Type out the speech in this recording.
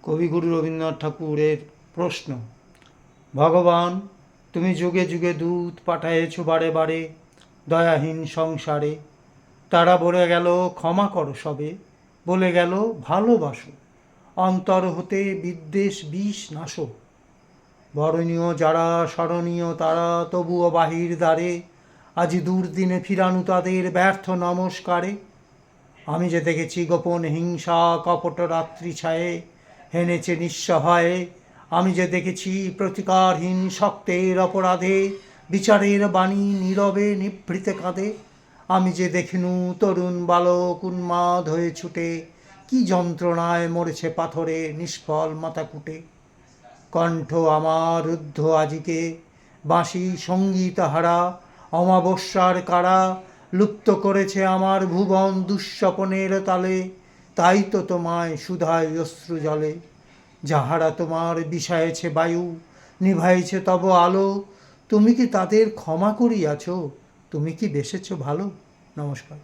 কবিগুরু রবীন্দ্রনাথ ঠাকুরের প্রশ্ন। ভগবান, তুমি যুগে যুগে দূত পাঠায়েছ বারে বারে দয়াহীন সংসারে। তারা বলে গেল ক্ষমা করো সবে, বলে গেল ভালোবাসো, অন্তর হতে বিদ্বেষ বিষ নাশো। বরণীয় যারা স্মরণীয় তারা তবুও বাহির দ্বারে আজি দুর্দিনে ফিরানু তাদের ব্যর্থ নমস্কারে। আমি যে দেখেছি গোপন হিংসা কপট রাত্রি ছায়ে হেনেছে নিঃসহায়ে। আমি যে দেখেছি প্রতিকারহীন শক্তের অপরাধে বিচারের বাণী নীরবে নিভৃতে কাঁদে। আমি যে দেখিনু তরুণ বালক উন্মাদ হয়ে ছুটে কি যন্ত্রণায় মরেছে পাথরে নিষ্ফল মাথা কুটে। কণ্ঠ আমার রুদ্ধ আজিকে বাঁশি সঙ্গীত হারা অমাবস্যার কারা লুপ্ত করেছে আমার ভুবন দুঃস্বপনের তালে। তাই তো তোমায় সুধায় অশ্রু জলে, যাহারা তোমার বিষায়েছে বায়ু নিভাইছে তব আলো। তুমি কি তাদের ক্ষমা করিয়াছ? তুমি কি বেসেছ ভালো? নমস্কার।